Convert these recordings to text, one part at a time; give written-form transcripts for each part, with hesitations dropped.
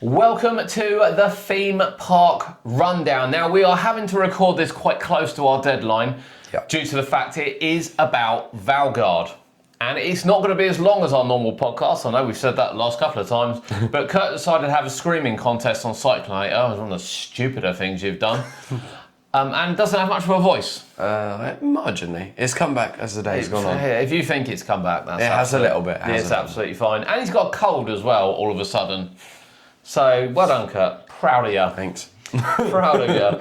Welcome to the theme park rundown. Now we are having to record this quite close to our deadline due to the fact it is about Valgard. And it's not going to be as long as our normal podcast. I know we've said that the last couple of times, but Kurt decided to have a screaming contest on Cyclone. Oh, it's one of the stupider things you've done. And doesn't have much of a voice. Marginally. It's come back as the day's gone on. If you think it's come back, that's it has a little bit. It's absolutely fine. And he's got a cold as well, all of a sudden. So, well done, Kurt. Proud of you. Thanks. Proud of you.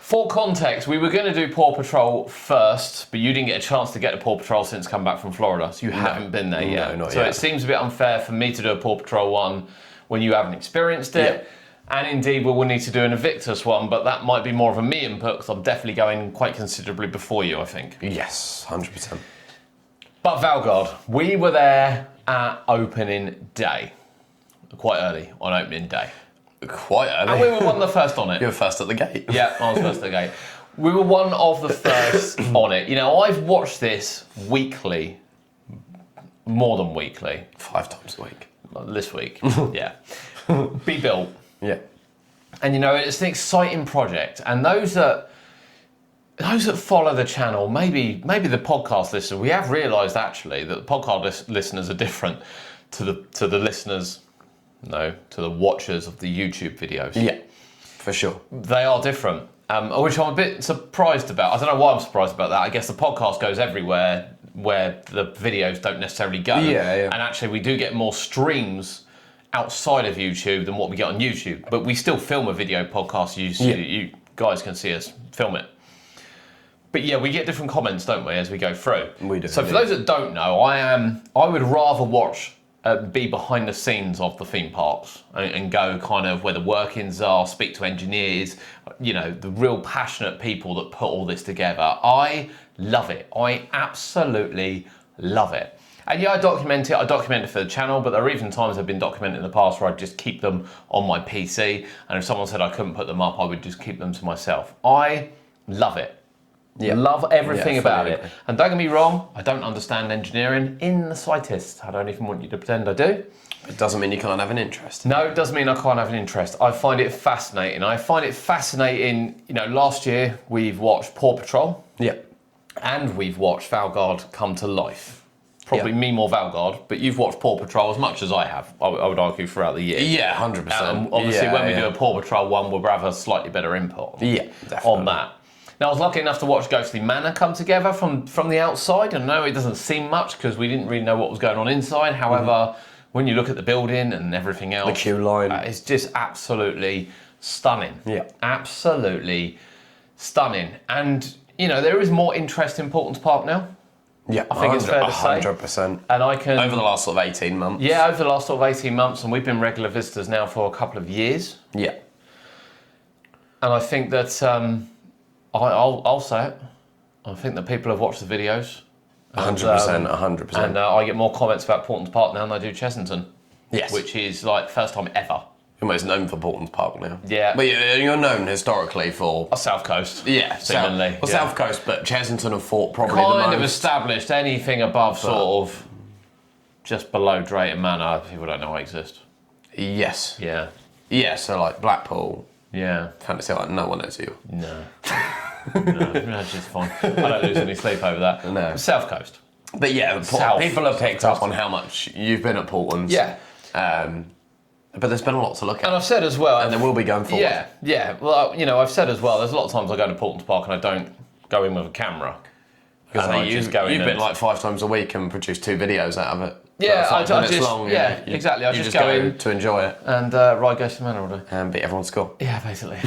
For context, we were going to do Paw Patrol first, but you didn't get a chance to get to Paw Patrol since come back from Florida, so you haven't been there yet. No, not so yet. it seems a bit unfair for me to do a Paw Patrol one when you haven't experienced it. Yeah. And indeed, we will need to do an Invictus one, but that might be more of a me input, because I'm definitely going quite considerably before you, I think. Yes, 100%. But Valgard, we were there at opening day. Quite early on opening day. Quite early. And we were one of the first on it. You were first at the gate. Yeah, I was first at the gate. We were one of the first on it. You know, I've watched this weekly, more than weekly. 5 times a week. This week, yeah. Be built. Yeah. And you know, it's an exciting project. And those that follow the channel, maybe the podcast listeners, we have realised actually that the podcast listeners are different to the listeners. No, to the watchers of the YouTube videos. Yeah, for sure. They are different, which I'm a bit surprised about. I don't know why I'm surprised about that. I guess the podcast goes everywhere where the videos don't necessarily go. Yeah. And actually we do get more streams outside of YouTube than what we get on YouTube. But we still film a video podcast. You guys can see us film it. But yeah, we get different comments, don't we, as we go through. We do. So for those that don't know, I would rather watch be behind the scenes of the theme parks and go kind of where the workings are, speak to engineers, you know, the real passionate people that put all this together. I love it. I absolutely love it. And yeah, I document it for the channel, but there are even times I've been documenting in the past where I'd just keep them on my PC. And if someone said I couldn't put them up, I would just keep them to myself. I love it. Yeah. Love everything about it. And don't get me wrong, I don't understand engineering in the slightest. I don't even want you to pretend I do. It doesn't mean you can't have an interest. No, it doesn't mean I can't have an interest. I find it fascinating. You know, last year we've watched Paw Patrol. Yeah. And we've watched Valgard come to life. Probably me more Valgard, but you've watched Paw Patrol as much as I have, I would argue, throughout the year. Yeah, 100%. Obviously, when we do a Paw Patrol one, we'll have a slightly better input on that. Now, I was lucky enough to watch Ghostly Manor come together from the outside. And no, it doesn't seem much because we didn't really know what was going on inside. However, when you look at the building and everything else, the queue line, it's just absolutely stunning. Yeah. Absolutely stunning. And, you know, there is more interest in Paultons Park now. Yeah, I think it's fair to say. 100%. And I can... Over the last sort of 18 months. Yeah, over the last sort of 18 months. And we've been regular visitors now for a couple of years. Yeah. And I think that... I'll say it. I think that people have watched the videos. 100%, 100%. And I get more comments about Paultons Park now than I do Chessington. Yes. Which is like first time ever. You're almost known for Paultons Park now. Yeah. But you're known historically for... South Coast. Yeah, seemingly. South Coast, but Chessington have fought probably kind the most. Kind of established anything above sort of just below Drayton Manor. People don't know I exist. Yes. Yeah. Yeah, so like Blackpool. Yeah. Fantasy, like no one knows you. No. No, that's just fine. I don't lose any sleep over that. No. South Coast. But yeah, people have picked up on how much you've been at Paultons. Yeah. But there's been a lot to look at. And I've said as well... And there will be going forward. Yeah. Well, you know, I've said as well, there's a lot of times I go to Paultons Park and I don't go in with a camera. Because you've been like 5 times a week and produced 2 videos out of it. Yeah, I just... exactly. I you just go in to enjoy it. And ride Ghostly Manor all day. And beat everyone's score. Yeah, basically.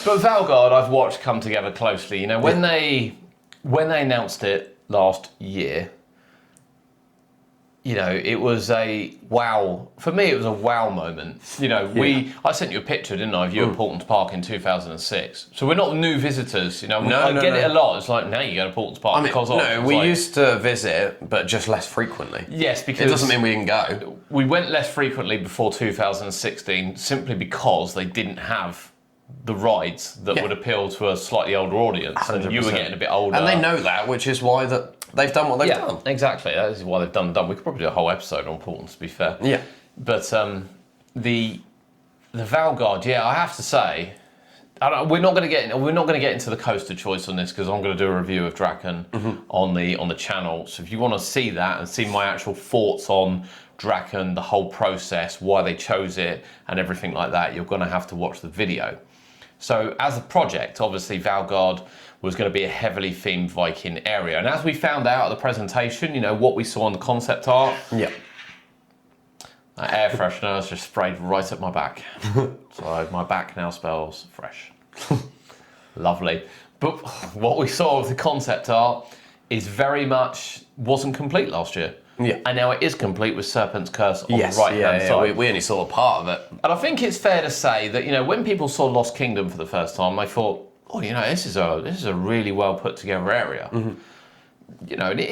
But Valgard I've watched come together closely. You know, when they announced it last year, you know, it was a wow. For me, it was a wow moment. You know, I sent you a picture, didn't I, of you at Paultons Park in 2006. So we're not new visitors. You know, I get it a lot. It's like, now you go to Paultons Park because of. We used to visit, but just less frequently. Yes, because... It doesn't mean we didn't go. We went less frequently before 2016 simply because they didn't have the rides that would appeal to a slightly older audience. 100%. And you were getting a bit older. And they know that, which is why they've done what they've done. Exactly. That is why they've done. We could probably do a whole episode on Paultons, to be fair. Yeah. But the Valgard, yeah, I have to say, we're not going to get into the coaster choice on this because I'm going to do a review of Drakon on the channel. So if you want to see that and see my actual thoughts on Drakon, the whole process, why they chose it, and everything like that, you're going to have to watch the video. So as a project, obviously Valgard was going to be a heavily themed Viking area, and as we found out at the presentation, you know what we saw on the concept art. Yeah. That air freshener has just sprayed right up my back. So my back now smells fresh. Lovely. But what we saw with the concept art is very much wasn't complete last year. Yeah. And now it is complete with Serpent's Curse on the right-hand side. We only saw a part of it. And I think it's fair to say that, you know, when people saw Lost Kingdom for the first time, they thought, oh, you know, this is a really well put together area. You know, and it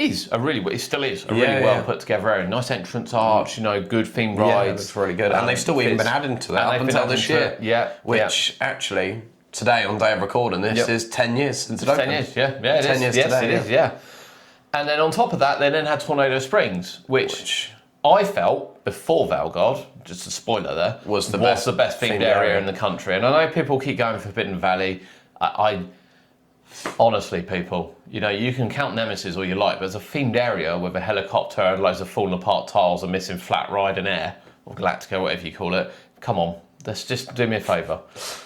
still is a really well put together area. Nice entrance arch, you know, good themed rides. It's really good. And they've still even been adding to that up until this year. Yeah. Which actually, today on day of recording this is 10 years since it opened. 10 years, yeah. Yeah, it 10 is. years Yes, today. it is, yeah. And then on top of that, they then had Tornado Springs, which I felt before Valgard, just a spoiler there, was the best themed area in the country. And I know people keep going for Forbidden Valley. I honestly, people, you know, you can count Nemesis all you like, but there's a themed area with a helicopter and loads of fallen apart tiles, a missing flat ride and air, or Galactica, whatever you call it. Come on. Let's just do me a favour.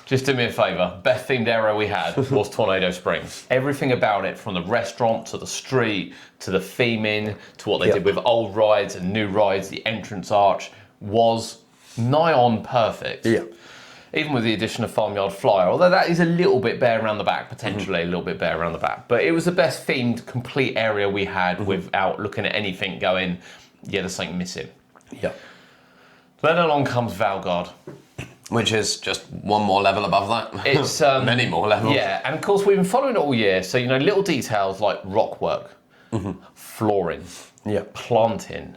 Just do me a favour. Best themed area we had was Tornado Springs. Everything about it, from the restaurant to the street to the theming to what they did with old rides and new rides, the entrance arch was nigh on perfect. Yeah. Even with the addition of Farmyard Flyer, although that is a little bit bare around the back, potentially a little bit bare around the back. But it was the best themed, complete area we had without looking at anything going, yeah, there's something missing. Yeah. Then along comes Valgard. Which is just one more level above that. It's many more levels. Yeah, and of course we've been following it all year. So, you know, little details like rock work, flooring, planting,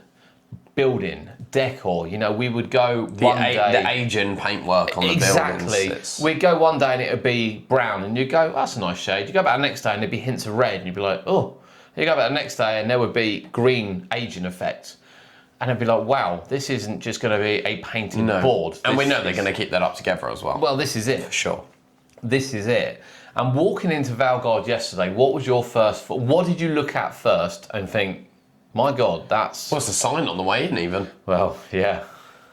building, decor. You know, we would go one day. The aging paintwork on the buildings. Exactly. We'd go one day and it would be brown, and you'd go, oh, that's a nice shade. You go back the next day and there'd be hints of red, and you'd be like, oh. You go back the next day and there would be green aging effects. And I'd be like, wow, this isn't just going to be a painted board. And we know they're going to keep that up together as well. Well, this is it. For sure. This is it. And walking into Valgard yesterday, what was your first... What did you look at first and think, my God, that's... What's the sign on the way in even? Well, yeah.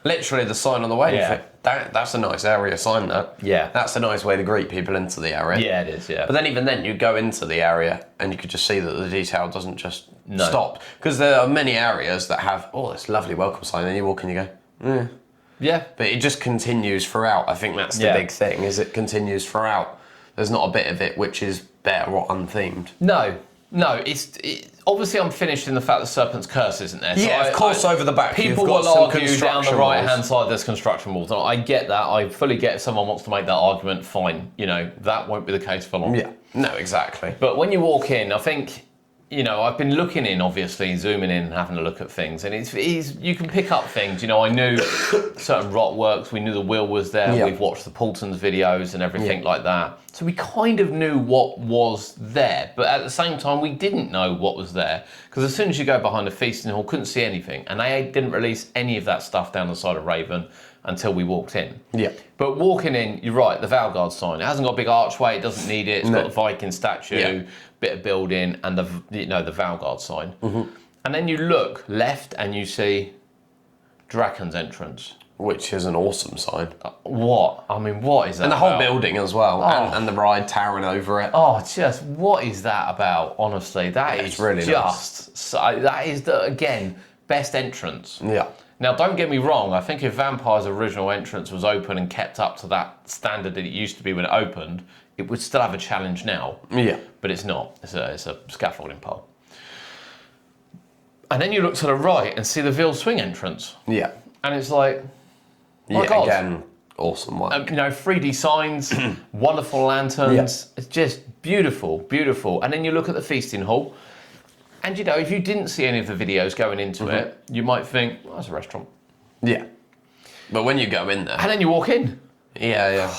Literally the sign on the way in. Yeah. That's a nice area sign, that. Yeah. That's a nice way to greet people into the area. Yeah, it is, yeah. But then even then, you go into the area and you could just see that the detail doesn't just stop. Because there are many areas that have, oh, this lovely welcome sign, and you walk and you go, Yeah. But it just continues throughout. I think that's the big thing, is it continues throughout. There's not a bit of it which is bare or unthemed. No, obviously I'm finished in the fact that Serpent's Curse isn't there. So of course over the back people will argue down the right-hand side there's construction walls. And I get that. I fully get if someone wants to make that argument, fine. You know, that won't be the case for long. Yeah, no, exactly. But when you walk in, I think, you know, I've been looking in, obviously, zooming in and having a look at things. And it's you can pick up things. You know, I knew certain rock works. We knew the wheel was there. Yeah. We've watched the Paultons videos and everything like that. So we kind of knew what was there. But at the same time, we didn't know what was there. Because as soon as you go behind the feasting hall, couldn't see anything. And they didn't release any of that stuff down the side of Raven until we walked in. Yeah. But walking in, you're right, the Valgard sign. It hasn't got a big archway, it doesn't need it. It's got the Viking statue, bit of building, and the Valgard sign. And then you look left and you see Drakon's entrance. Which is an awesome sign. What? I mean, what is that And the about? whole building as well, and the ride towering over it. Oh, just, what is that about, honestly? That is really just, nice. That is, again, best entrance. Yeah. Now, don't get me wrong, I think if Vampire's original entrance was open and kept up to that standard that it used to be when it opened, it would still have a challenge now. Yeah. But it's not. It's a scaffolding pole. And then you look to the right and see the Ville Swing entrance. Yeah. And it's like, my God. Again, awesome work. You know, 3D signs, wonderful lanterns. It's just beautiful, beautiful. And then you look at the feasting hall, and you know, if you didn't see any of the videos going into it, you might think, well, that's a restaurant. Yeah. But when you go in there... And then you walk in. Yeah.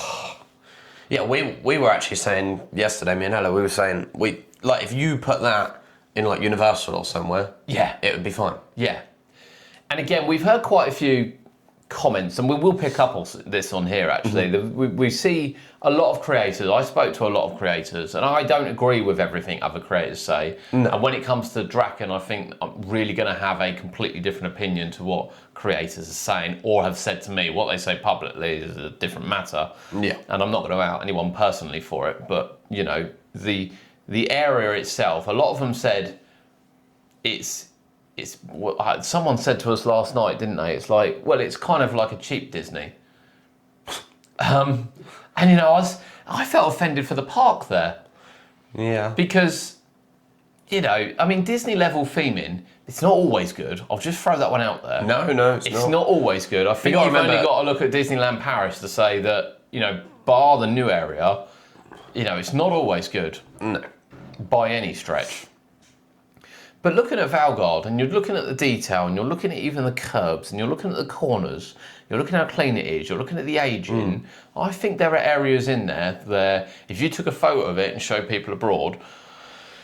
Yeah, we were actually saying yesterday, me and Ella, we were saying, if you put that in like Universal or somewhere, it would be fine. Yeah. And again, we've heard quite a few comments, and we will pick up on this on here actually. We see a lot of creators. I spoke to a lot of creators, and I don't agree with everything other creators say. No. And when it comes to Drakon, I think I'm really going to have a completely different opinion to what creators are saying or have said to me. What they say publicly is a different matter. Yeah. And I'm not going to out anyone personally for it, but you know, the area itself, a lot of them said it's someone said to us last night, didn't they? It's like, well, it's kind of like a cheap Disney. And you know, I felt offended for the park there. Yeah. Because, you know, I mean, Disney level theming, it's not always good. I'll just throw that one out there. No, it's not always good. I think you've only got to look at Disneyland Paris to say that, you know, bar the new area, you know, it's not always good. No. By any stretch. But looking at Valgard, and you're looking at the detail, and you're looking at even the curbs, and you're looking at the corners, you're looking at how clean it is, you're looking at the ageing, I think there are areas in there where if you took a photo of it and showed people abroad,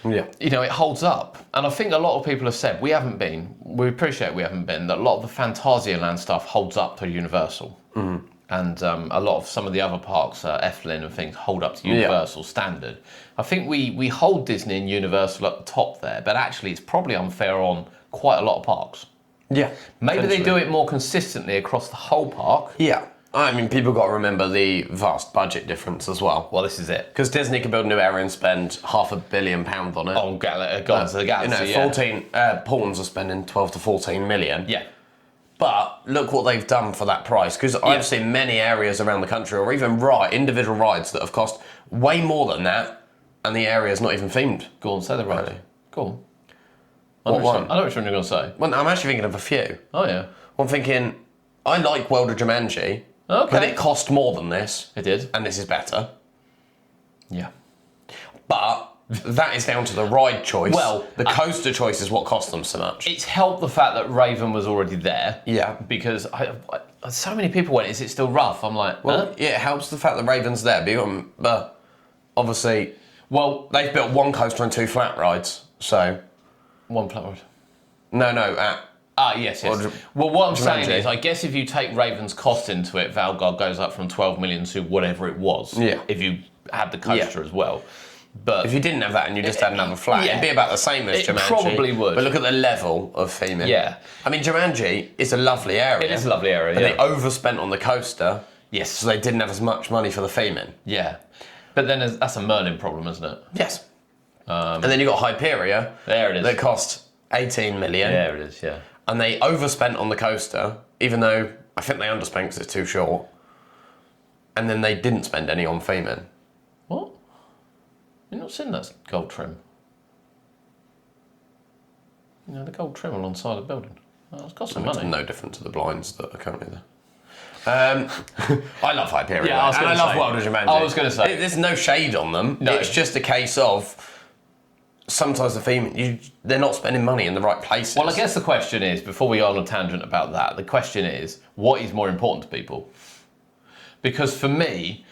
yeah, you know, it holds up. And I think a lot of people have said, we appreciate we haven't been, that a lot of the Phantasialand stuff holds up to Universal. Mm-hmm. And a lot of some of the other parks, Efteling and things, hold up to Universal standard. I think we hold Disney and Universal at the top there, but actually it's probably unfair on quite a lot of parks. Yeah. Maybe they do it more consistently across the whole park. Yeah. I mean, people got to remember the vast budget difference as well. Well, this is it. Because Disney could build a new area and spend £500 million on it. On Guardians of the Galaxy, you know, Paultons are spending 12 to 14 million. Yeah. But look what they've done for that price. Because I've seen many areas around the country, or even individual rides that have cost way more than that, and the area's not even themed. Go on, say the ride. Really? Go on. What one? I know which one you're going to say. Well, I'm actually thinking of a few. Oh, yeah. I'm thinking, I like World of Jumanji, Okay. but it cost more than this. It did. And this is better. Yeah. But that is down to the ride choice. Well, the coaster choice is what cost them so much. It's helped the fact that Raven was already there. Yeah. Because so many people went, is it still rough? I'm like, Well, yeah, it helps the fact that Raven's there, but obviously, well, they've built one coaster and two flat rides, so... One flat ride. No, yes. Or Well, what I'm saying Jumanji. is, I guess if you take Raven's cost into it, Valgard goes up from 12 million to whatever it was. Yeah. If you had the coaster as well. But if you didn't have that and you just had another flat, it'd be about the same as It Jumanji. probably would. But look at the level of theming. Yeah. I mean, Jumanji is a lovely area. It is a lovely area, but yeah. they overspent on the coaster, Yes. so they didn't have as much money for the theming. Yeah. But then that's a Merlin problem, isn't it? Yes. And then you've got Hyperia. There it is. That cost 18 million. There it is, yeah. And they overspent on the coaster, even though I think they underspent because it's too short. And then they didn't spend any on theming. What? You've not seen that gold trim? You know, the gold trim alongside the building. Oh, it's got some It's money. no different to the blinds that are currently there. I love Hyperia. Yeah, I was and gonna I love say. World of Jumanji. I was gonna say. There's no shade on them. No. It's just a case of sometimes the theme, they're not spending money in the right places. Well, I guess the question is, before we go on a tangent about that, the question is, what is more important to people? Because for me,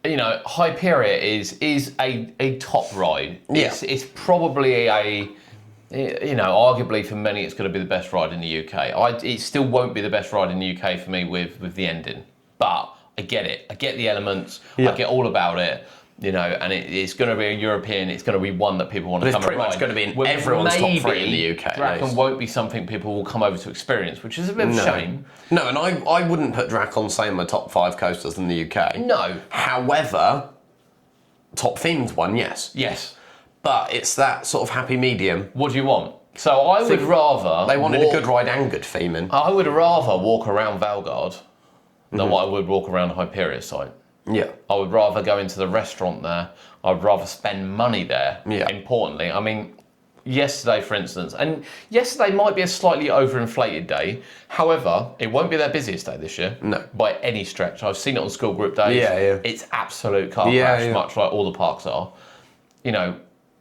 you know, Hyperia is a top ride. Yeah. It's probably you know, arguably for many, it's going to be the best ride in the UK. It still won't be the best ride in the UK for me with the ending. But I get it. I get the elements. Yeah. I get all about it. You know, and it's going to be a European. It's going to be one that people want to come and ride. It's pretty much going to be in Well, everyone's top three in maybe the UK. Drakon won't be something people will come over to experience, which is a bit of a shame. No, and I wouldn't put Drakon, say, in my top 5 coasters in the UK. No. However, top themed one, yes. Yes. But it's that sort of happy medium. What do you want? So I would rather... They wanted a good ride and good theming. I would rather walk around Valgard than what I would walk around the Hyperia site. Yeah. I would rather go into the restaurant there. I would rather spend money there, Yeah. importantly. I mean, yesterday, for instance, and yesterday might be a slightly overinflated day. However, it won't be their busiest day this year. No. By any stretch. I've seen it on school group days. Yeah, yeah. It's absolute car Yeah, crash, yeah. much like all the parks are. You know,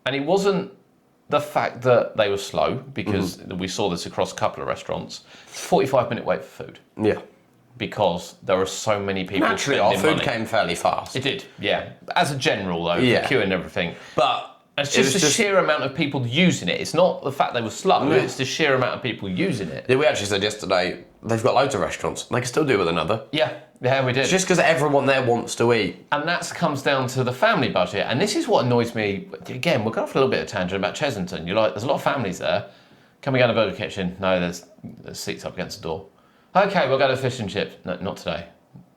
and it wasn't the fact that they were slow, because we saw this across a couple of restaurants. It's a 45-minute wait for food. Yeah. Because there are so many people Naturally, our spending food money. came fairly fast. It did, yeah. As a general, though, Yeah. the queue and everything. But It's it just was the sheer amount of people using it. It's not the fact they were slow, it's the sheer amount of people using it. Yeah, we actually said yesterday, they've got loads of restaurants. They can still do with another. Yeah, we did. It's just because everyone there wants to eat. And that comes down to the family budget. And this is what annoys me. Again, we're going off a little bit of tangent about Chesington. You're like, there's a lot of families there. Can we go to the Burger Kitchen? No, there's seats up against the door. Okay, we'll go to fish and chips. No, not today.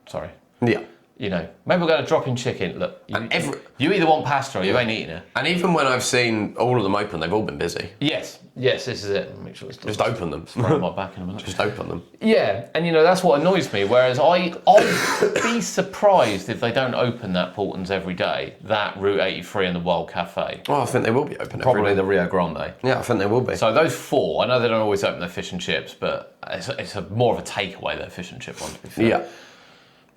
Sorry. Yeah. You know, maybe we'll go to drop-in chicken. Look, you either want pasta or you ain't eating it. And even when I've seen all of them open, they've all been busy. Yes, this is it. Make sure it's just open them. Throw my back in a minute. Just open them. Yeah, and that's what annoys me. Whereas I'd be surprised if they don't open that Paultons every day. That Route 83 and the Wild Cafe. Oh, I think they will be open Probably every day. the Rio Grande. Yeah, I think they will be. So those 4, I know they don't always open their fish and chips, but it's more of a takeaway, their fish and chip one, to be fair. Yeah.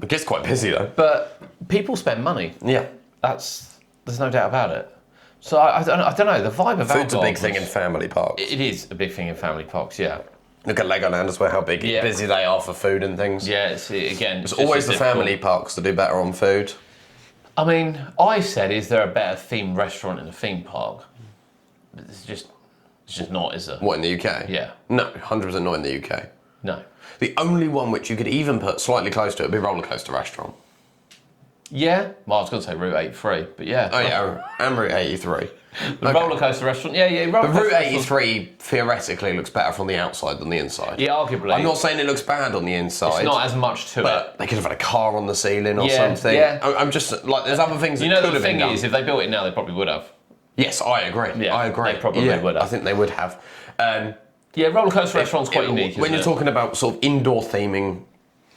It gets quite busy though. But people spend money. Yeah. There's no doubt about it. So I don't know, the vibe of Food's a Valgard big thing in family parks. It is a big thing in family parks, yeah. Look at Legoland as well, how busy they are for food and things. Yeah, it's always the family parks that do better on food. I mean, I said, is there a better themed restaurant in a theme park? It's just not, is there? What, in the UK? Yeah. No, 100% not in the UK. No. The only one which you could even put slightly close to it would be Roller Coaster Restaurant. Yeah? Well, I was going to say Route 83, but yeah. Oh yeah, and Route 83. The Roller Coaster Restaurant, yeah. But Route 83 theoretically looks better from the outside than the inside. Yeah, arguably. I'm not saying it looks bad on the inside. It's not as much to it. But they could have had a car on the ceiling or Yeah, something. yeah. I'm just, like, there's other things that could have been done. The thing is, if they built it now, they probably would have. Yes, I agree. Yeah, I agree. they probably would have. I think they would have. Yeah, Roller Coaster Restaurant's quite unique, When you're talking about sort of indoor theming,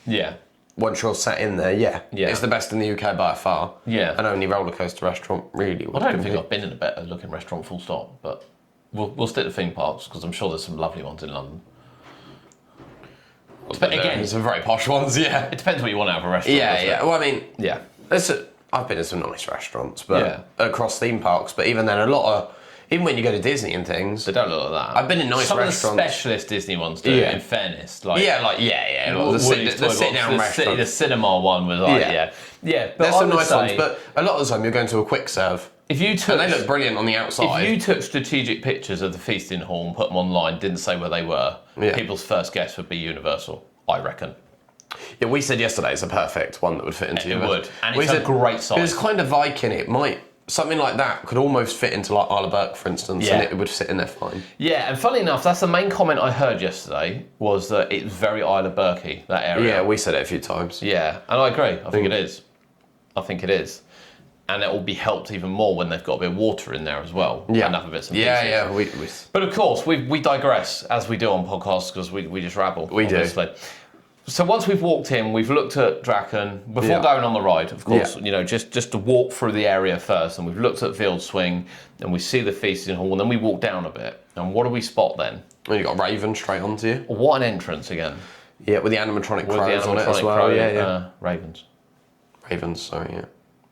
yeah. once you're sat in there, yeah. It's the best in the UK by far. Yeah. And only Roller Coaster Restaurant really would I don't think I've been in a better looking restaurant, full stop, but we'll stick to theme parks because I'm sure there's some lovely ones in London. But again, some very posh ones, yeah. It depends what you want out of a restaurant. Yeah. Well, I mean, yeah. I've been in some nice restaurants, but across theme parks. But even then, a lot of, even when you go to Disney and things, they don't look like that. I've been in nice restaurants. Some of the specialist Disney ones do. In fairness, like the sit down restaurant, the cinema one was like yeah. But there's some nice ones, but a lot of the time you're going to a quick serve. If you took, and they look brilliant on the outside. If you took strategic pictures of the feasting hall and put them online, didn't say where they were, people's first guess would be Universal, I reckon. Yeah, we said yesterday it's a perfect one that would fit into Universal. It would, and it's a great size. There's kind of Viking, something like that could almost fit into like Isle of Burke, for instance, and it would sit in there fine. Yeah, and funnily enough, that's the main comment I heard yesterday, was that it's very Isle of Burke, that area. Yeah, we said it a few times. Yeah, and I agree. I think it is. And it will be helped even more when they've got a bit of water in there as well. Yeah. And other bits and pieces. Yeah. But of course, we digress, as we do on podcasts, because we just rabble. We obviously. Do. So once we've walked in, we've looked at Drakon, before going on the ride, of course, just to walk through the area first, and we've looked at Field Swing, and we see the feasting hall, and then we walk down a bit, and what do we spot then? Well, you got Raven straight onto you. What an entrance again. Yeah, with the animatronic crows on it as well. Ravens. Ravens, sorry, yeah.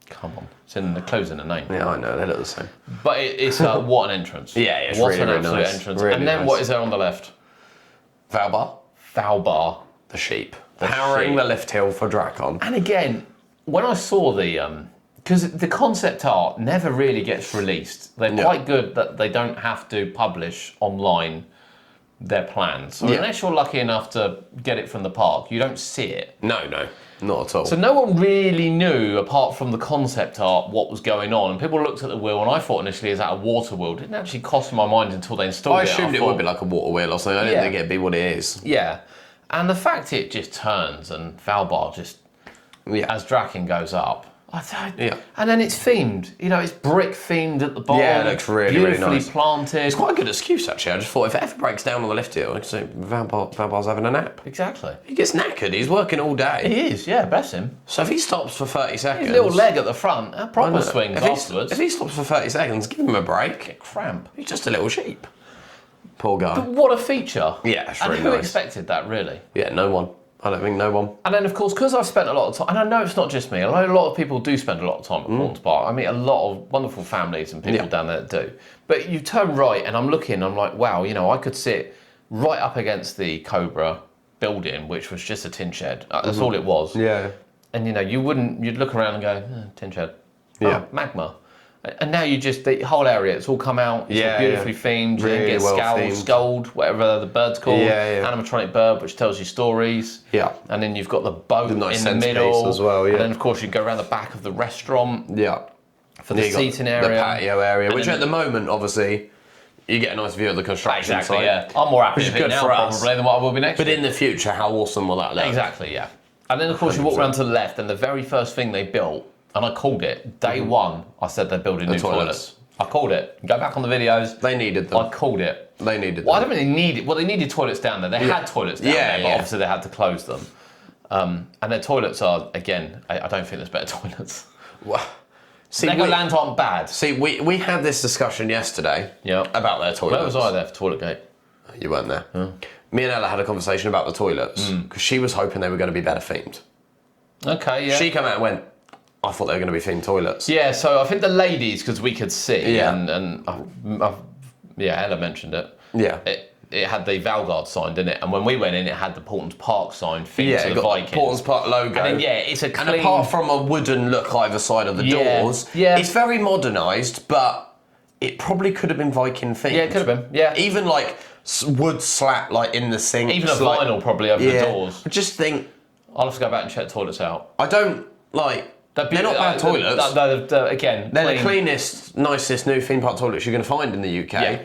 Come on, it's in the clothes in the name. Yeah, I know, they look the same. But it's what an entrance. Yeah, it's what really, an really absolute nice. entrance. Really and then nice. what is there on the left? Valgard. The sheep. Powering the lift hill for Drakon. And again, when I saw because the concept art never really gets released. They're quite good that they don't have to publish online their plans. So unless you're lucky enough to get it from the park, you don't see it. No, not at all. So no one really knew, apart from the concept art, what was going on. And people looked at the wheel, and I thought initially, is that a water wheel? It didn't actually cross my mind until they installed it. I assumed it would be like a water wheel or something. I didn't think it'd be what it is. Yeah. And the fact it just turns and Valgard just, as Drakon goes up, and then it's themed. It's brick themed at the bottom. Yeah, it looks really, beautifully really nice. Planted. It's quite a good excuse, actually. I just thought if it ever breaks down on the lift hill, I could say Valgard's having a nap. Exactly. He gets knackered. He's working all day. He is, yeah, bless him. So if he stops for 30 seconds... His little leg at the front, proper swings afterwards. If he stops for 30 seconds, give him a break. Get cramp. He's just a little sheep. Poor guy. But what a feature. Yeah, it's really And who nice. expected that, really? Yeah, no one. I don't think no one. And then, of course, because I've spent a lot of time, and I know it's not just me, I know a lot of people do spend a lot of time at Paultons Park. I meet a lot of wonderful families and people down there that do. But you turn right, and I'm looking, I'm like, wow, I could sit right up against the Cobra building, which was just a tin shed. That's all it was. Yeah. And, you'd look around and go, tin shed. Yeah. Oh, magma. And now the whole area, it's all come out. It's all beautifully themed. Really you then get well Scowl, themed. Scold, whatever the bird's called. Yeah. Animatronic bird, which tells you stories. Yeah. And then you've got the boat in the centrepiece middle as well, yeah. And then, of course, you go around the back of the restaurant. Yeah. For the seating area. The patio area, and which at the moment, obviously, you get a nice view of the construction Exactly, site. yeah. I'm more happy Which is with it good now, for us. probably, than what I will be next But year. in the future, how awesome will that look? Exactly, yeah. And then, of course, you walk around to the left, and the very first thing they built, and I called it, day one, I said they're building new toilets. I called it. Go back on the videos. They needed them. I called it. They needed them. Well, I don't really need it. Well, they needed toilets down there. They had toilets down there, but obviously they had to close them. And their toilets are, again, I don't think there's better toilets. Well, see, Legoland aren't bad. See, we had this discussion yesterday about their toilets. Where was I there for Toiletgate? You weren't there. Me and Ella had a conversation about the toilets because she was hoping they were going to be better themed. Okay, yeah. She came out and went, I thought they were going to be themed toilets. Yeah, so I think the ladies, because we could see, Yeah. and Ella mentioned it. Yeah. It had the Valgard sign, didn't it? And when we went in, it had the Paultons Park sign themed to it the got Vikings. the Paultons Park logo. And then, it's a clean... And apart from a wooden look either side of the doors, it's very modernised, but it probably could have been Viking themed. Yeah, it could have been, yeah. Even like wood slat like in the sink. Even a vinyl probably over the doors. I just think... I'll have to go back and check the toilets out. I don't, like... They're not bad toilets. Again, they're the cleanest, nicest new theme park toilets you're going to find in the UK. Yeah.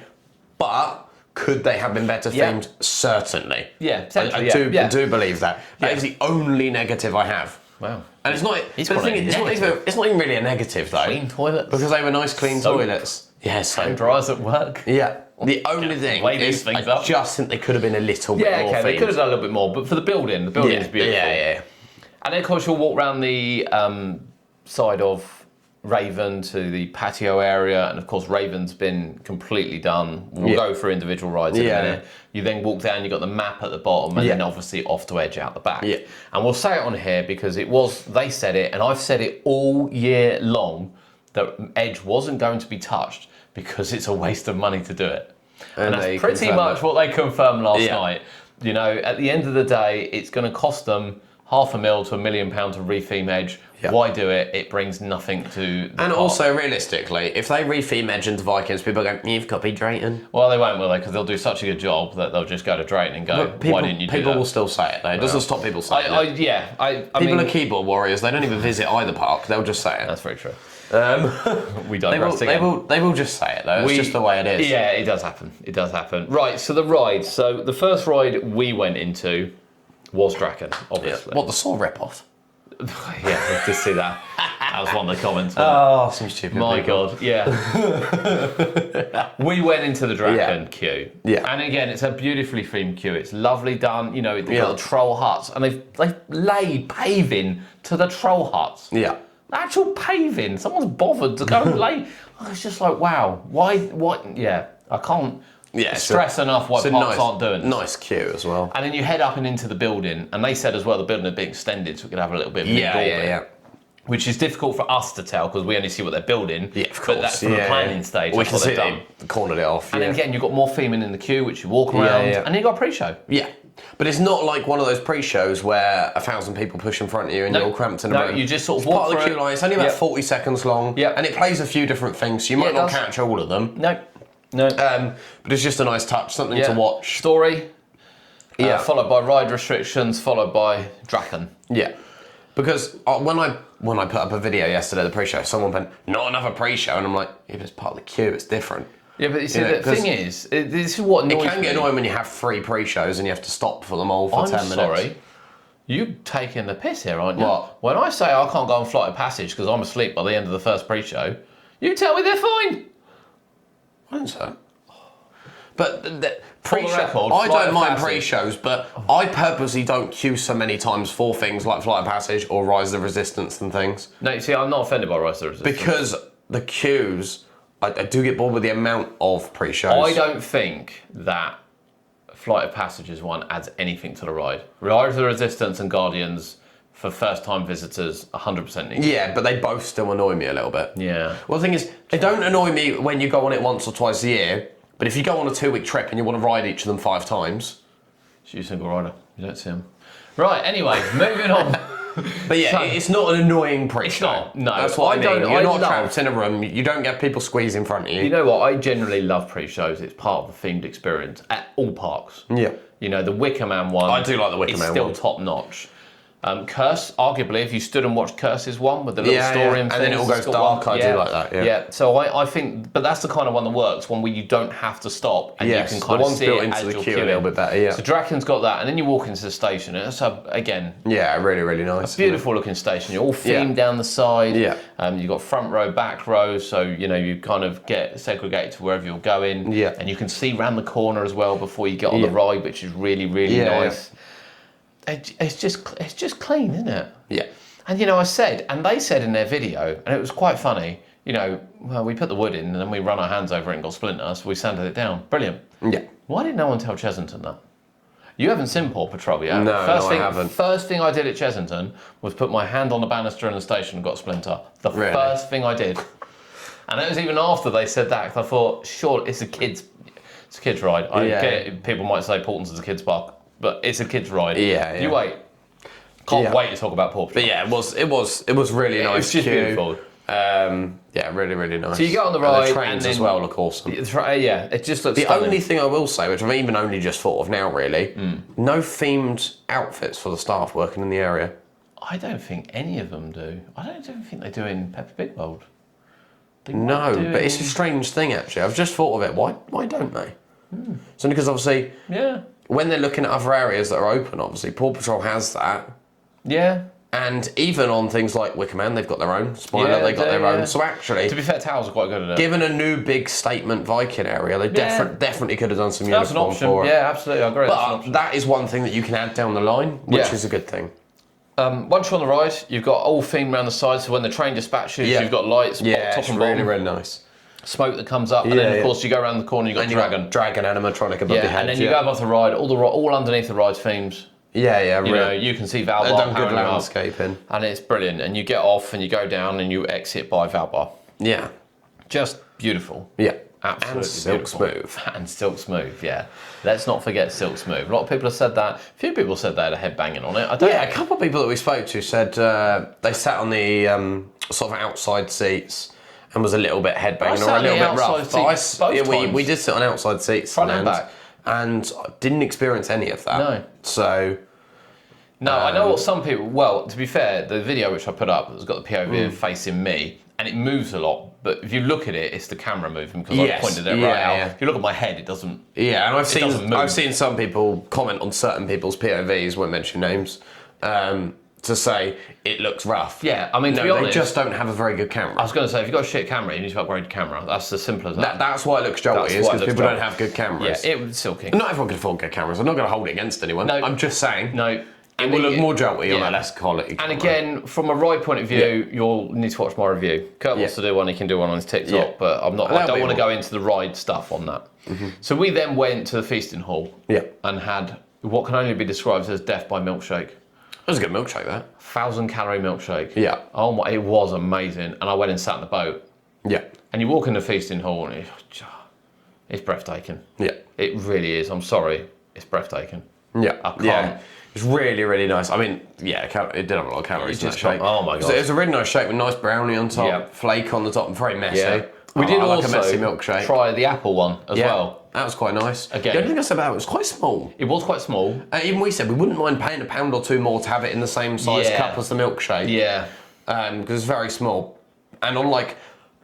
But could they have been better themed? Certainly. Yeah, potentially, I do believe that. That is the only negative I have. Wow. And it's not. He's But the got thing a is, it's not even really a negative though. Clean toilets. Because they were nice, clean Soap. toilets. Yeah, Hand dryers at work. Yeah. The only thing Weigh these is, things I up. just think they could have been a little bit more Yeah, okay, they themed. could have done a little bit more, but for the building is beautiful. Yeah. And then, of course, you'll walk around the side of Raven to the patio area, and of course, Raven's been completely done. We'll go through individual rides in a minute. You then walk down, you've got the map at the bottom, and then obviously off to Edge out the back. Yeah. And we'll say it on here because they said it, and I've said it all year long, that Edge wasn't going to be touched because it's a waste of money to do it. And that's pretty much what they confirmed last night. You know, at the end of the day, it's going to cost them £500,000 to £1 million to retheme Edge. Why do it? It brings nothing to the park. Also, realistically, if they retheme Edge into Vikings, people are going, you've copied Drayton. Well, they won't, will they? Because they'll do such a good job that they'll just go to Drayton and go, why didn't you do that? People will still say it, though. It doesn't stop people saying it. I People mean, are keyboard warriors. They don't even visit either park. They'll just say it. That's very true. We They digress again. will just say it, though. It's just the way it is. Yeah, it does happen. It does happen. Right, so the ride. So the first ride we went into was Drakon, obviously. What, the Saw rip-off? Yeah, I did see that. That was one of the comments. Oh, some stupid My people. God, yeah. We went into the Drakon queue. Yeah. And again, it's a beautifully themed queue. It's lovely done. You know, they've got the troll huts, and they've laid paving to the troll huts. Yeah. Actual paving. Someone's bothered to go and lay. I was just like, wow. Why? Yeah, I can't stress enough why parks aren't doing this. Nice queue as well. And then you head up and into the building, and they said as well the building had been extended so we could have a little bit of mid-orbit. Which is difficult for us to tell because we only see what they're building. Yeah, of course. But that's from the planning stage. We That's can what see they've done. cornered it off. And then again, you've got more theming in the queue, which you walk around, and then you've got a pre-show. Yeah. But it's not like one of those pre-shows where 1,000 people push in front of you and you're all cramped in a room. You just sort of It's walk part of the through queue line. It's only about 40 seconds long. Yeah. And it plays a few different things, so you might not catch all of them. No. But it's just a nice touch, something to watch. Story. Followed by ride restrictions, followed by Drakon. Yeah. Because when I put up a video yesterday, the pre-show, someone went, not another pre-show, and I'm like, yeah, but it's part of the queue, it's different. Yeah, but you see, the thing is, this is what annoys me. It can get annoying when you have 3 pre-shows and you have to stop for them all for 10 minutes. I'm sorry. You're taking the piss here, aren't you? What? When I say I can't go on Flight of Passage because I'm asleep by the end of the first pre-show, you tell me they're fine. I think so. But the pre-show, I don't mind pre-shows, but I purposely don't queue so many times for things like Flight of Passage or Rise of the Resistance and things. No, you see, I'm not offended by Rise of the Resistance. Because the queues, I do get bored with the amount of pre-shows. I don't think that Flight of Passage's one adds anything to the ride. Rise of the Resistance and Guardians, for first-time visitors, 100% need. Yeah, but they both still annoy me a little bit. Yeah. Well, the thing is, they don't annoy me when you go on it once or twice a year, but if you go on a 2-week trip and you want to ride each of them 5 times... She's a single rider. You don't see them. Right, anyway, moving on. But yeah, So- it's not an annoying pre-show. It's not, no. That's what I mean. You're not love- trapped in a room. You don't get people squeeze in front of you. You know what? I generally love pre-shows. It's part of the themed experience at all parks. Yeah. You know, the Wicker Man one. I do like the Wicker Man still one. top notch. Curse, arguably, if you stood and watched Curse's one with the little story and then it all things, goes it's got dark, I do like that, yeah. So I think, but that's the kind of one that works, one where you don't have to stop and Yes, you can the kind of one's see built it into as the you're queue a queuing. little bit better, yeah. So Drakon's got that, and then you walk into the station, and it's again, Yeah, really, really nice. beautiful looking station. You're all themed Yeah. down the side. Yeah. You've got front row, back row, so you know you kind of get segregated to wherever you're going. Yeah. And you can see round the corner as well before you get on the Yeah. ride, which is really, really Yeah, nice. It's just clean, isn't it? Yeah. And you know, I said, and they said in their video, and it was quite funny. You know, well, we put the wood in and then we run our hands over it and got splinter, so we sanded it down. Brilliant. Yeah. Why did no one tell Chesington that? You haven't seen Paw Patrol yet. No, I haven't. First thing I did at Chesington was put my hand on the banister in the station and got a splinter. The Really? first thing I did. And it was even after they said that, 'cause I thought, sure, it's a kid's ride. I Yeah. get, people might say Paultons is a kid's park, but it's a kid's ride. Yeah, You yeah. wait. Can't Yeah. wait to talk about Paw Patrol. But yeah, it was really nice. It's just queue. beautiful. Yeah, really, really nice. So you get on the And ride the trains and then- as well look awesome. Yeah, it just looks The stunning. only thing I will say, which I've even only just thought of now, really, no themed outfits for the staff working in the area. I don't think any of them do. I don't even think they do in Peppa Pig World. They No, might do but it's a in- strange thing actually. I've just thought of it. Why don't they? It's only because obviously Yeah. when they're looking at other areas that are open, obviously Paw Patrol has that, Yeah. and even on things like Wicker Man, they've got their own. Spoiler, Yeah, they got they their do, own. yeah. So actually, To be fair, Towels are quite good at it. given a new big statement Viking area, they definitely could have done some That's an uniform option. for it. Yeah, absolutely. I agree. That's an But option. that is one thing that you can add down the line, which Yeah. is a good thing. Once you're on the ride, you've got all themed around the side. So when the train dispatches, Yeah. you've got lights, Yeah, top it's and really, bottom, really nice. smoke that comes up, and Yeah, then of yeah. course you go around the corner, you've got And you Dragon. got Dragon animatronic above Yeah, your head. and then you go above the ride, all underneath the ride's themes. Yeah, You really. know, you can see Valgard They've done good powering you up, landscaping. and it's brilliant. And you get off and you go down and you exit by Valgard. Yeah. Just beautiful. Yeah. Absolutely And Silk beautiful. Smooth. And Silk Smooth, yeah. Let's not forget Silk Smooth. A lot of people have said that. A few people said they had a head banging on it. I don't Yeah, a couple of people that we spoke to said they sat on the sort of outside seats and was a little bit headbanging sat or a on the little bit rough. outside But seats both we times. did sit on outside seats Front and back. and I didn't experience any of that. No. So No, I know what some people. Well, to be fair, the video which I put up has got the POV of facing me, and it moves a lot. But if you look at it, it's the camera moving because I Yes, pointed it yeah, right out. yeah. If you look at my head, it doesn't. yeah, and doesn't move. I've seen some people comment on certain people's POVs, won't mention names, to say it looks rough. Yeah, I mean, to No, be they honest, just don't have a very good I camera. was going to say, if you've got a shit camera, you need to upgrade your camera. That's as simple as that. That's why it looks jolty, That's is why it because looks people don't jolty. have good cameras. Yeah, it was silky. Not everyone can afford good cameras. I'm not going to hold it against anyone. No. I'm just saying. No. It will look more jolty on yeah. a less quality And camera. again, from a ride point of view, you'll need to watch my review. Kurt wants to do one; he can do one on his TikTok, Yeah. but I'm not. And I that'll don't be want to more. go into the ride stuff on that. So we then went to the feasting hall, Yeah. and had what can only be described as death by milkshake. It was a good milkshake, that. 1,000-calorie milkshake. Yeah. Oh my! It was amazing, and I went and sat in the boat. Yeah. And you walk in the feasting hall, and it's breathtaking. Yeah. It really is. I'm sorry, it's breathtaking. Yeah. I can't- Yeah. It's really, really nice. I mean, yeah, it did have a lot of calories in that just shake. can't- oh my So God. it was a really nice shake with nice brownie on top, Yeah. flake on the top, and very messy. Yeah. We did I like also a messy milkshake. try the apple one as yeah. well. That was quite nice. Again. The only thing I said about it was quite small. It was quite small. Even we said we wouldn't mind paying a pound or two more to have it in the same size Yeah. cup as the milkshake. Yeah. Because it's very small. And on like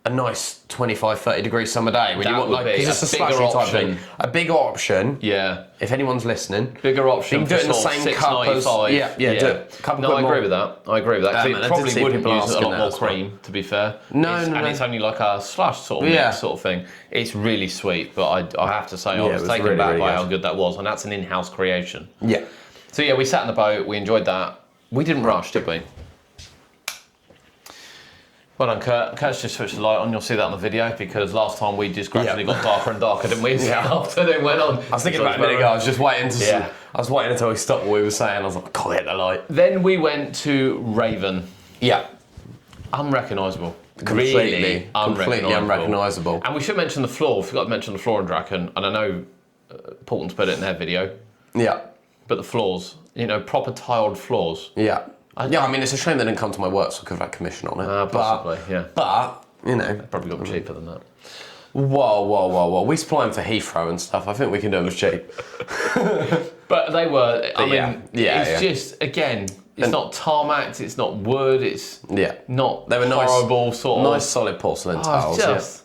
a nice 25, 30 degree summer day, when That you want would like, be because it's a a bigger slushy type option. thing, a bigger option. Yeah. If anyone's listening, Bigger option You can do for it in the sort of same cup as- $6.95. yeah, do it. Couple No, quid I more. agree with that. I agree with that. 'cause and it I did probably see would people use a asking lot that more as well. cream, to be fair. No, It's- no, and no. it's only like a slush sort of Yeah. mix sort of thing. It's really sweet, but I have to say I Yeah, it was was taken really, back really by good. how good that was, and that's an in-house creation. yeah. So yeah, we sat in the boat, we enjoyed that. We didn't rush, did we? Well done, Kurt. Kurt's just switched the light on. You'll see that on the video because last time we just gradually Yeah. got darker and darker, didn't we? So Yeah. after it went on. I was thinking about it a minute ago. I was just waiting to. Yeah. I was waiting until he stopped what we were saying. I was like, I can't hit the light. Then we went to Raven. Yeah. Unrecognisable. Completely Really unrecognisable. And we should mention the floor. We forgot to mention the floor in Drakon. And I know Paultons put it in their video. Yeah. But the floors, proper tiled floors. Yeah. Yeah, I mean, it's a shame they didn't come to my work, so I could have had commission on it. Possibly, yeah. But, you know. Probably got them cheaper than that. Whoa. We supply them for Heathrow and stuff. I think we can do them as cheap. But they were, I mean, yeah, it's just, again, it's not tarmacked, it's not wood, it's not they were horrible nice, sort of... Nice solid porcelain tiles,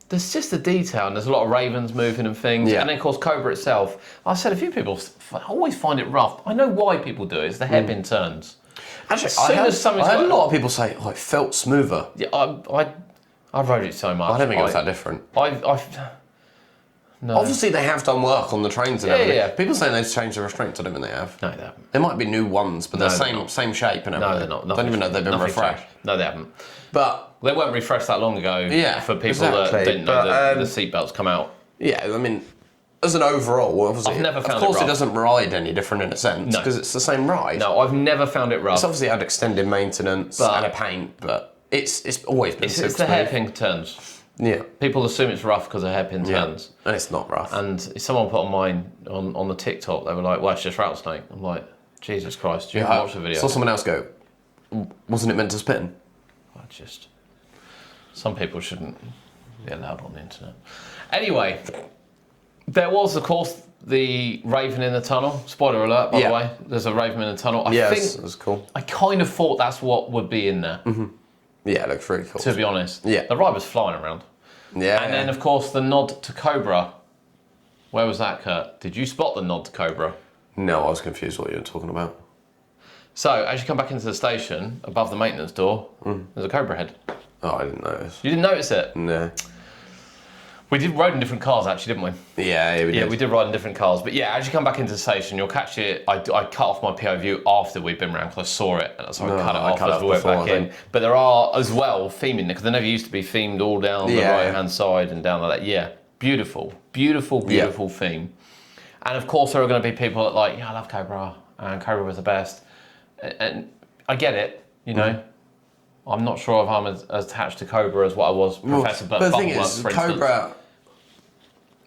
There's just the detail, and there's a lot of ravens moving and things. Yeah. And then, of course, Cobra itself. I've said a few people always find it rough. I know why people do it. It's the hairpin turns. Actually, I heard a lot of people say, it felt smoother. Yeah, I rode it so much. I don't think it was that different. No. Obviously, they have done work on the trains and everything. Yeah. People saying they've changed the restraints. I don't think they have. No, they haven't. There might be new ones, but they're same shape and everything. No, they're not. Don't even know they've been refreshed. Changed. No, they haven't. But they weren't refreshed that long ago. Yeah, for people that didn't know the seatbelts come out. Yeah, I mean, as an overall, obviously, I've never found of course it rough. it doesn't ride any different in a sense because it's the same ride. No, I've never found it rough. It's obviously had extended maintenance and a paint, but it's always been It's the hairpin turns. Yeah. People assume it's rough because of hairpin turns. And it's not rough. And someone put on mine on the TikTok, they were like, well, it's just rattlesnake. I'm like, Jesus Christ, do you watch the video? Saw someone else go, wasn't it meant to spin? Some people shouldn't be allowed on the internet. Anyway, there was, of course, the raven in the tunnel. Spoiler alert, by the way. There's a raven in the tunnel. I think that's cool. I kind of thought that's what would be in there. Mm-hmm. Yeah, it looks really cool. To be honest. Yeah. The ride was flying around. Yeah. And then, of course, the nod to Cobra. Where was that, Kurt? Did you spot the nod to Cobra? No, I was confused what you were talking about. So, as you come back into the station, above the maintenance door, there's a Cobra head. Oh, I didn't notice. You didn't notice it? No. We did ride in different cars, actually, didn't we? Yeah, we did. Yeah, we did ride in different cars. But yeah, as you come back into the station, you'll catch it. I cut off my PO view after we've been around because I saw it. And so I cut it off as we went back in. But there are, as well, theming, because they never used to be themed all down the right-hand side and down like that. Yeah, beautiful theme. And of course, there are going to be people that like, I love Cobra, and Cobra was the best. And I get it, you know. I'm not sure if I'm as attached to Cobra as what I was Professor But the thing Butterworth, is, for instance. Cobra,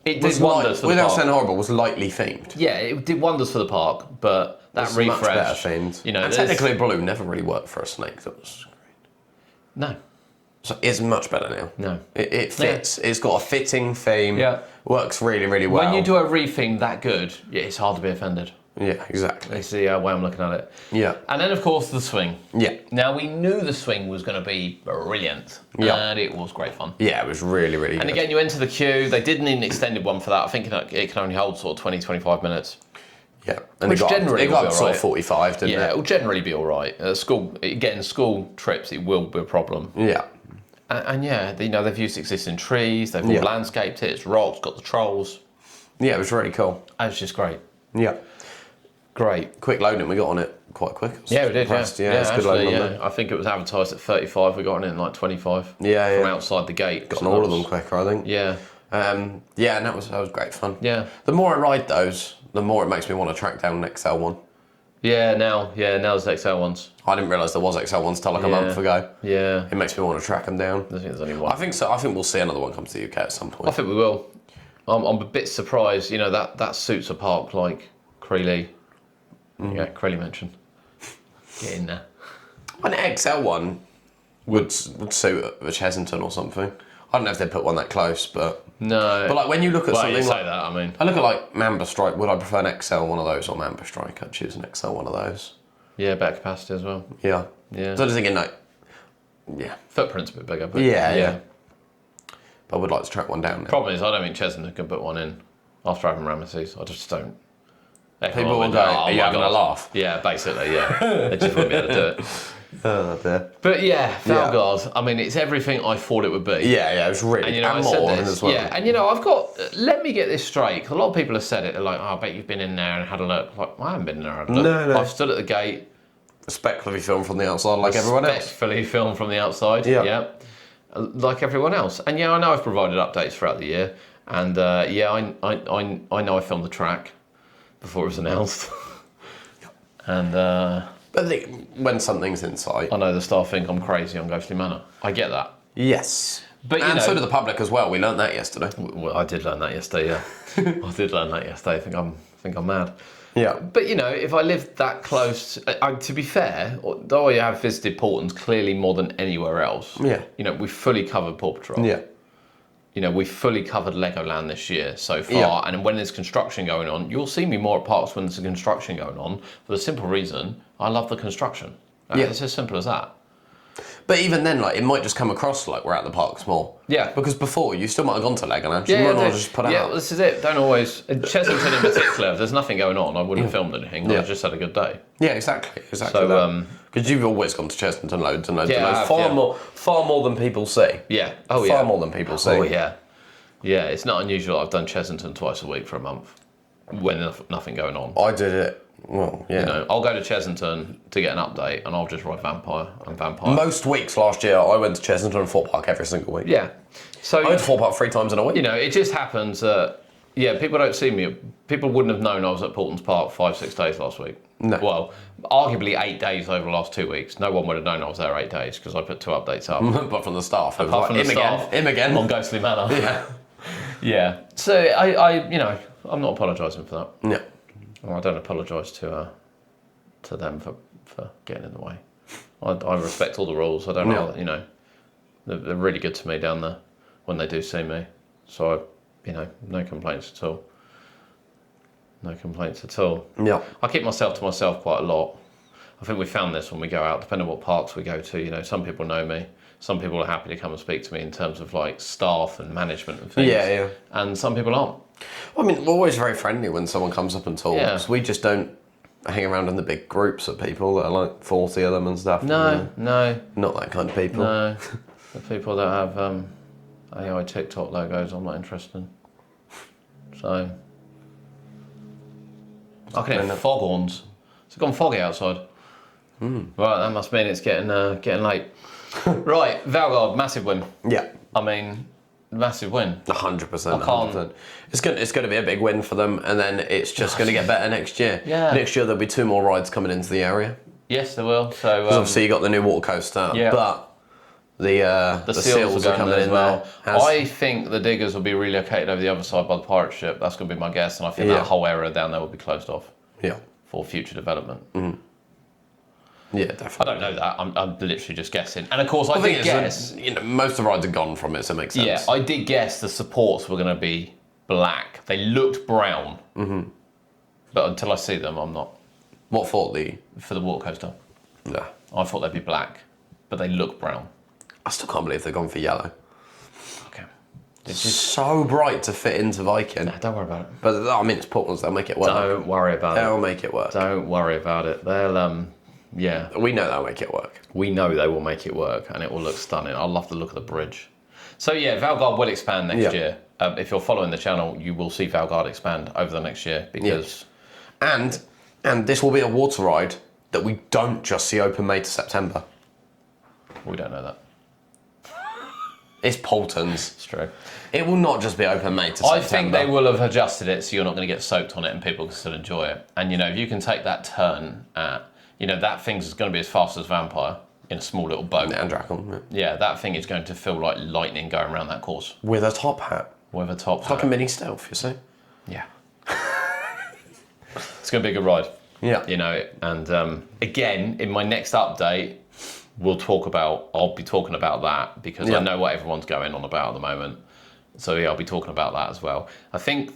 it did wonders for the without park. saying horrible, was lightly themed. Yeah, it did wonders for the park, but that refresh, much better themed. You know, and technically blue never really worked for a snake that was green. No. So it's much better now. No. It fits. Yeah. It's got a fitting theme. Yeah. Works really, really well. When you do a re-theme that good, it's hard to be offended. Yeah, exactly. That's the way I'm looking at it. Yeah. And then, of course, the swing. Yeah. Now, we knew the swing was going to be brilliant. Yeah. And it was great fun. Yeah, it was really, really good. And again, you enter the queue. They did need an extended one for that. I think it can only hold sort of 20, 25 minutes. Yeah. And Which generally it got will be sort all of 45, didn't it? Yeah, it'll generally be all right. Getting school trips, it will be a problem. Yeah. And yeah, they've used existing trees. They've all landscaped it. It's rocks, got the trolls. Yeah, it was really cool. And it's just great. Yeah. Great. Quick loading, we got on it quite quick. Yeah, we did. Yeah, it's good loading on there. I think it was advertised at 35. We got on it in like 25. Yeah, from outside the gate. Got on all of them quicker, I think. Yeah. And that was great fun. Yeah. The more I ride those, the more it makes me want to track down an XL one. Yeah, now there's XL ones. I didn't realise there was XL ones till like a month ago. Yeah. It makes me want to track them down. I think there's only one. I think so. I think we'll see another one come to the UK at some point. I think we will. I'm a bit surprised. That suits a park like Creeley. Yeah, Creeley mentioned. Get in there. An XL one would suit a Chessington or something. I don't know if they'd put one that close, but... No. But like when you look at something you say like... that, I mean... I look at like Mamba Strike, would I prefer an XL one of those or Mamba Strike? I'd choose an XL one of those. Yeah, better capacity as well. Yeah. Yeah. So I was thinking like... Yeah. Footprint's a bit bigger, but... Yeah. But I would like to track one down now. Problem is, I don't think Chesney can put one in after having Ramesses. I just don't. People will go, are you having a laugh? Yeah, basically, yeah. They just wouldn't be able to do it. Oh, dear. But yeah, Valgard, I mean, it's everything I thought it would be. Yeah, it was really, and I more said this, as well. Yeah, and I've got, let me get this straight, because a lot of people have said it, they're like, I bet you've been in there and had a look. Like, I haven't been in there and had a look. No. I've stood at the gate. Respectfully filmed from the outside like everyone else. Respectfully filmed from the outside, yeah. Like everyone else. And I know I've provided updates throughout the year, and I know I filmed the track before it was announced. And but when something's in sight, I know the staff think I'm crazy on Ghostly Manor. I get that. Yes. But so do the public as well. We learned that yesterday. Well, I did learn that yesterday. Yeah, I did learn that yesterday. I think I'm mad. Yeah. But if I lived that close, to be fair, though I have visited Paultons clearly more than anywhere else. Yeah. We've fully covered Paw Patrol. Yeah. We've fully covered Legoland this year so far. Yeah. And when there's construction going on, you'll see me more at parks when there's construction going on for the simple reason I love the construction. Yeah. It's as simple as that. But even then, like, it might just come across like we're at the parks more. Yeah. Because before, you still might have gone to Legoland. Yeah, you might yeah, not have just put it yeah, out. this is it. Don't always. In Chessington in particular, if there's nothing going on, I wouldn't have filmed anything. Yeah. I just had a good day. Yeah, exactly. So, because you've always gone to Chessington loads and loads Yeah, and I loads. have, Far more than people see. Yeah. Oh, Far yeah. more than people see. Oh, yeah. Yeah, it's not unusual. I've done Chessington twice a week for a month when there's nothing going on. I did it. Well, yeah. I'll go to Chessington to get an update and I'll just ride Vampire and Vampire. Most weeks last year, I went to Chessington and Fort Park every single week. Yeah. So, I went to Fort Park 3 times in a week. it just happens that, people don't see me. People wouldn't have known I was at Paultons Park 5-6 days last week. No. Well, arguably 8 days over the last 2 weeks. No one would have known I was there 8 days because I put 2 updates up. But from the staff. It was Apart like, from the him staff. again. Him again. On Ghostly Manor. Yeah. Yeah. So I'm not apologising for that. Yeah. Well, I don't apologise to them for getting in the way. I respect all the rules. I don't know, they're really good to me down there when they do see me. So, no complaints at all. No complaints at all. Yeah. I keep myself to myself quite a lot. I think we found this when we go out, depending on what parks we go to. Some people know me. Some people are happy to come and speak to me in terms of like staff and management and things. Yeah. And some people aren't. I mean, we're always very friendly when someone comes up and talks. Yeah. We just don't hang around in the big groups of people that are like 40 of them and stuff. No. Not that kind of people. No. The people that have AI TikTok logos, I'm not interested in. So. I can hear foghorns. It's gone foggy outside. Right, that must mean it's getting late. Right, Valgard, massive win. Yeah. I mean, massive win. 100%. I can't- 100%. It's going to be a big win for them, and then it's just going to get better next year. Yeah. Next year there'll be 2 more rides coming into the area. Yes, they will. So Because obviously you got the new water coaster, yeah. but the seals are coming in well. there. I think the diggers will be relocated over the other side by the pirate ship. That's going to be my guess, and I think Yeah. that whole area down there will be closed off Yeah. for future development. Yeah, I definitely. don't know that. I'm literally just guessing. And of course, I The thing did is, guess. most of the rides are gone from it, so it makes sense. Yeah, I did guess the supports were going to be black. They looked brown. But until I see them, I'm not. What for For the water coaster, No. I thought they'd be black, but they look brown. I still can't believe they've gone for yellow. Okay. It's just so bright to fit into Viking. Nah, don't worry about it. But I mean, it's Portland's, they'll make it work. Don't worry about They'll it. make it work. Don't worry about it. They'll, yeah. We know they'll make it work. We know they will make it work, and it will look stunning. I love the look of the bridge. So yeah, Valgard will expand next year. If you're following the channel, you will see Valgard expand over the next year because... And this will be a water ride that we don't just see open May to September. We don't know that. It's Paultons. It's true. It will not just be open May to September. I think they will have adjusted it so you're not going to get soaked on it and people can still enjoy it. And if you can take that turn at, that thing's going to be as fast as Vampire in a small little boat. And Drakon, Yeah, that thing is going to feel like lightning going around that course. with a top hat. With a top It's like a mini stealth, you see? Yeah. It's going to be a good ride. Yeah. And again, in my next update, I'll be talking about that because I know what everyone's going on about at the moment. So yeah, I'll be talking about that as well. I think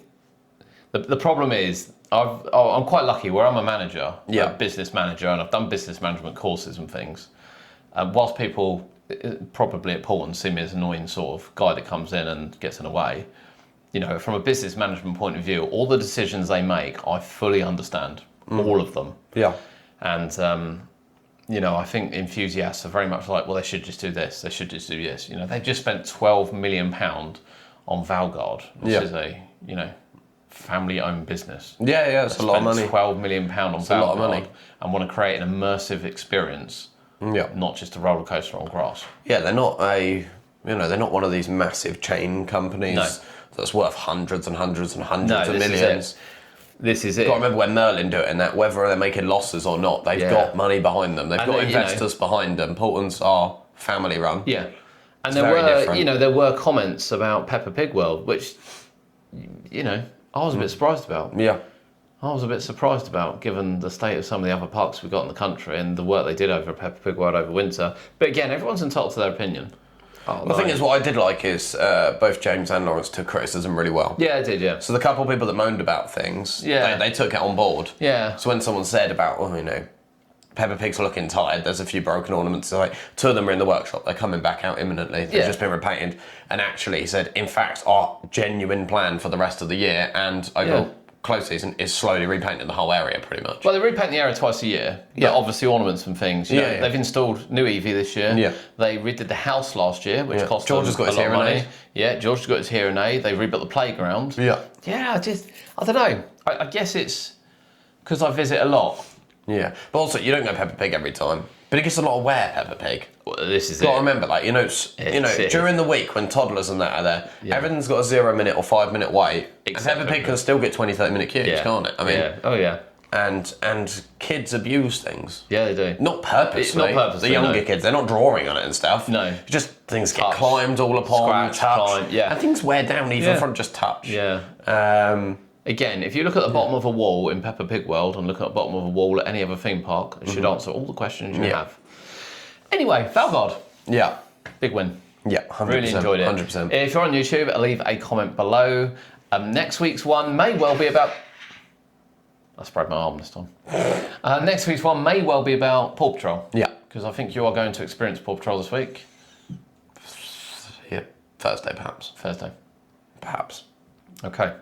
the problem is I'm quite lucky where I'm a manager, a business manager, and I've done business management courses and things. Whilst people probably at Paultons see me as an annoying sort of guy that comes in and gets in the way, from a business management point of view, all the decisions they make, I fully understand, all of them. Yeah. And, I think enthusiasts are very much like, well, they should just do this, they should just do this. They've just spent £12 million on Valgard, which is a, family-owned business. Yeah, it's a lot of money. £12 million on Valgard a lot of money. and want to create an immersive experience, not just a roller coaster on grass. Yeah, they're not they're not one of these massive chain companies that's worth hundreds and hundreds and hundreds of millions. This is it. I remember when Merlin do it, and that whether they're making losses or not, they've got money behind them. They've got investors behind them. Paultons are family run. Yeah, and It's very different. there were comments about Peppa Pig World, which, I was a bit surprised about. Yeah. I was a bit surprised about, given the state of some of the other parks we've got in the country and the work they did over at Peppa Pig World over winter. But again, everyone's entitled to their opinion. The thing is, what I did like is both James and Lawrence took criticism really well. Yeah, I did, yeah. So the couple of people that moaned about things, Yeah. they took it on board. Yeah. So when someone said about, Peppa Pig's looking tired, there's a few broken ornaments, so like, 2 of them are in the workshop, they're coming back out imminently, they've just been repainted. And actually, he said, in fact, our genuine plan for the rest of the year and over close season is slowly repainting the whole area, pretty much. Well, they repaint the area twice a year. Yeah. But obviously ornaments and things. You know, they've installed new Eevee this year. Yeah. They redid the house last year, which cost George them has got a his lot of hearing money. aid. Yeah, George has got his hearing aid. They rebuilt the playground. Yeah. Yeah, I don't know. I guess it's because I visit a lot. Yeah. But also, you don't go Peppa Pig every time. But it gets a lot of wear, Peppa Pig. Well, this is Got to it. remember, during the week when toddlers and that are there, everything's got a 0 minute or 5 minute wait. And Peppa Pig can still get 20, 30 minute queues, can't it? I mean, Oh, yeah. And kids abuse things. Yeah, they do. Not purposely. Not purposely, The younger no. kids, they're not drawing on it and stuff. No. Just things get Touch. climbed all upon, Scratch, touch. climb, yeah. And things wear down even Yeah. from just touch. Yeah. Um, Again, if you look at the bottom of a wall in Peppa Pig World and look at the bottom of a wall at any other theme park, it should answer all the questions you have. Anyway, Valgard. yeah. Big win. Yeah, 100%. Really enjoyed it. 100%. If you're on YouTube, leave a comment below. Next week's one may well be about... I sprayed my arm this time. Next week's one may well be about Paw Patrol. Yeah. Because I think you are going to experience Paw Patrol this week. Yeah. Thursday, perhaps. Thursday. Perhaps. Okay.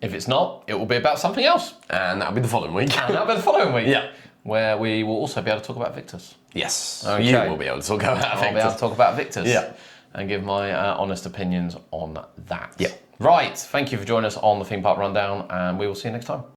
If it's not, it will be about something else. And that'll be the following week. And that'll be the following week. Yeah. Where we will also be able to talk about Victus. Yes. Okay. You will be able to talk about I'll be able to talk about Victus. Yeah. And give my honest opinions on that. Yeah. Right. Thank you for joining us on the Theme Park Rundown, and we will see you next time.